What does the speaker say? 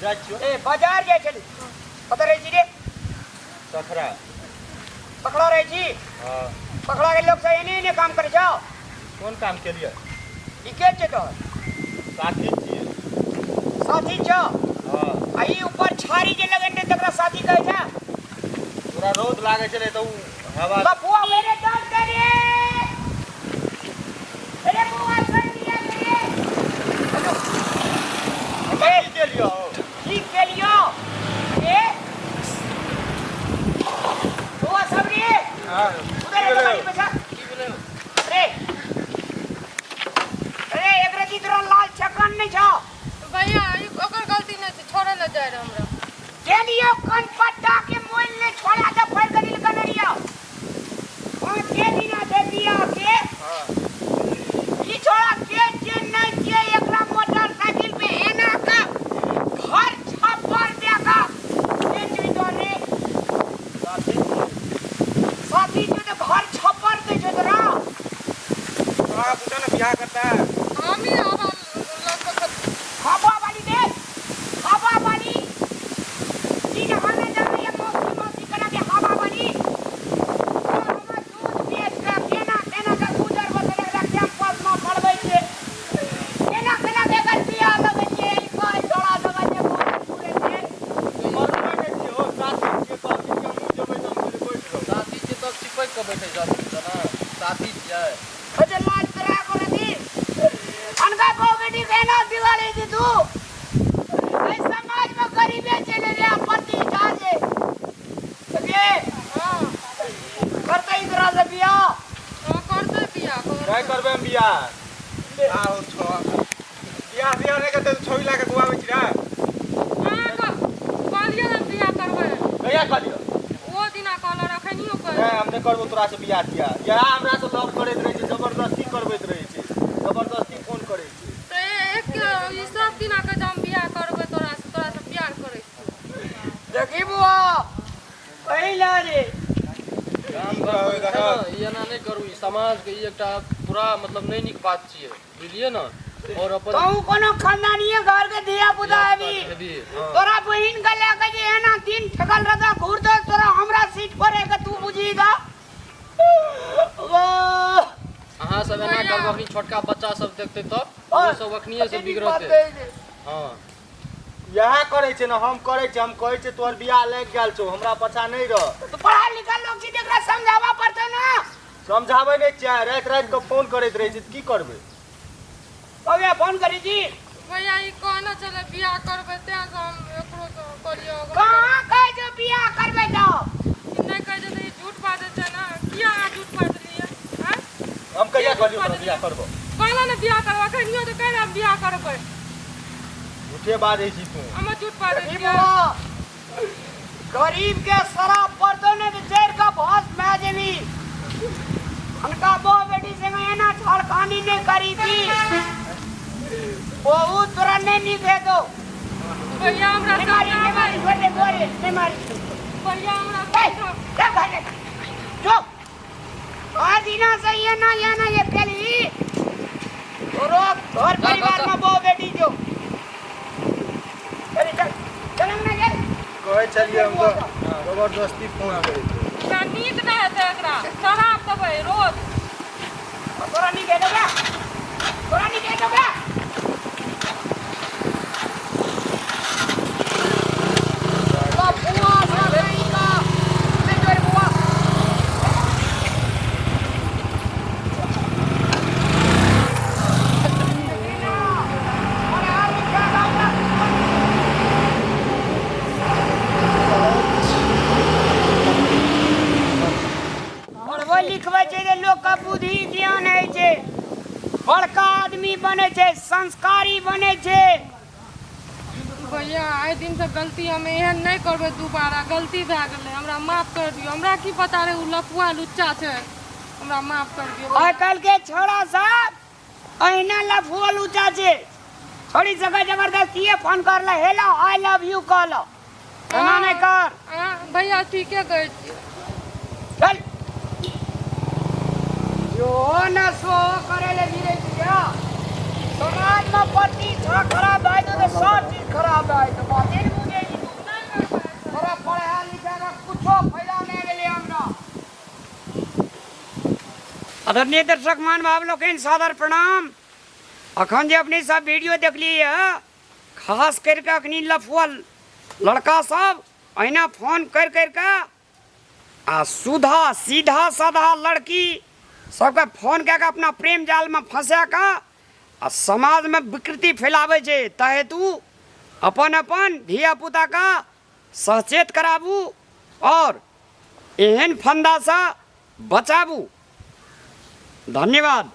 जा छियो ए बाजार जाय छली कत रहै छी रे सखरा पकड़ा रहै छी हां पकड़ा के लोग से एने काम करे जाओ कोन काम के लिए ई के छै तो साथी छियै साथी छ हां आई ऊपर छारी जे लगेने तकरा साथी कहै छै पूरा रोद लागे छले त उ हवा बपुआ मेरे दर्द करे अरे बुआ कर दिया करे हम के लियो ठीक के लियो ए बुआ सबरी हां उधर गाड़ी पे जा अरे अरे एकरा की तरह लाल छकन नहीं छ भैया ओकर गलती नहीं छै छोड़े ले जाय रे हमरा के लियो कन पट्टा के मोल ने छोड़ा त फर गली कनरिया हां के दिना दे दिया के हां ई छोड़ा के नहीं के एकरा मोटरसाइकिल पे एना का घर छप्पर देखा के चीज रे साथी जो तो घर छप्पर पे जो तोरा तोरा पूछा ना बियाह करता है हम ही आवा हवा वाली दे हवा वाली तीन हाने जाने ये मौसी करा के हवा वाली हम दूध बेच के केना का गुजर बसले रखते हम पास में पड़बै छे केना बेगर पिया लगे छे कोई थोड़ा लगे छे पूरे छे मरना के छियो साथी के पास के मुंह जबै त हम कोई रहो साथी के तक सिपै के बैठे जात ना साथी छियै बजे लाज करा को दी अनका को बेटी कहना दिवाली दी तू इस समाज में गरीबे चले रे पति जाजे ये हां करते इधर से बिया तो करते बिया काय करबे हम बियाह आओ छ बियाह दिया ने के त छोई ला के गुआबै छी रे हां का कहलिए हम बिया करबै कहिया कहलियो ओ दिना कहला रखनियो कर ए हम ने करबो तोरा से बियाह किया या हमरा से लव करैत रहे छै जबरदस्ती करबैत रहे छै जबरदस्ती फोन करै छै तो एक ई सब दिना के हम बिया करबै तोरा से प्यार करै देखी बुआ पहिला रे काम करबै देखो ई एना नहीं करू ई समाज के ई एकटा पूरा मतलब नहीं निक बात छियै बुझलिए ना और अपन तू कोनो खानदानीय घर के दिया पुता अभी तोरा बहिन के लेके जे है ना दिन ठगल रदा घूर दे तोरा हमरा सीट पर है के तू बुझीगा वाह अहाँ सब एना करब अखनी छोटका बच्चा सब देखते तब वो सब अखनिए से बिगड़ते हां यहा करे छै ना हम करे छै हम कहै छै तोर बियाह लाग गेल छौ हमरा पछा नहीं रह तो पढ़ा लिखल लोग छी एकरा समझावा पड़ते ना समझाबै नै छै रात के फोन करैत रहै छै की करबै अबे फोन करी जी भैया ई कहना चले बिया करबै ते हम एकरो तो करियो कहां कह जो बियाह करबे जाओ नहीं कह दे ई झूठ बात छै ना किया झूठ बात रही है हैं हम कहिया कहलियो तोरा बियाह करबो कहला ने बिया करवा कहियो तो कहला बिया करबै झूठे बाजै छी तू हम झूठ बात देखी किया बुआ गरीब के शराब पड़तो ने तो चेर का भौस में जेवी अनका बो बेटी से ना छड़खानी ने करी थी बहुत तोरा ने निभे दो भैया हमरा मारी छोटे गोरे ने मारी भैया हमरा क्या भाई जो आदिना से ये ना ये पहली और घर परिवार में बो बेटी जो अरे चल ना ये कहै छलिए हम तो जबरदस्ती फोन करै छै नीक नहीं है एकरा शराब पबै रोज तोरा नहीं कह दोगे तोरा नहीं कह दोगे बुआ साई का ले जोर बुआ अरे हाल क्या लाऊंगा और वो लिखबै छै जे लोग का बुद्धि ज्ञान है छै बड़का आदमी बने छै संस्कारी बने छै भैया आइ दिन से गलती हमें एहन नहीं करबे दोबारा गलती भए गेलै हमरा माफ कर दियो हमरा की पता रे उ लफुआ लुच्चा छै हमरा माफ कर दियो आइ काल्हि के छोरा सब अहिना लफुआ लुच्चा छै छोड़ी सके जबरदस्ती फोन कर ले हेलो आई लव यू कहलो एना नहीं कर भैया ठीके कहै छी चल जो न सो करे ले धीरे धीरे समाज में प्रतिष्ठा खराब है तो सब चीज खराब है तो बातें नहीं बुझे थोड़ा पढ़ा लिखा का कुछो फायदा नहीं गेले हमरा। आदरणीय दर्शक मान भाव लोग सादर प्रणाम। अखन जे अपनी सब वीडियो देख लिए खास करके अखनी लफुआ लड़का सब अहिना फोन कर करके आ सुधा सीधा साधा लड़की सबके फोन कऽ के अपना प्रेम जाल में फंसा के आ समाज में विकृति फैलावे छे। तहेतु अपन अपन धिया पुता का सचेत कराबू और एहन फंदा से बचाबू। धन्यवाद।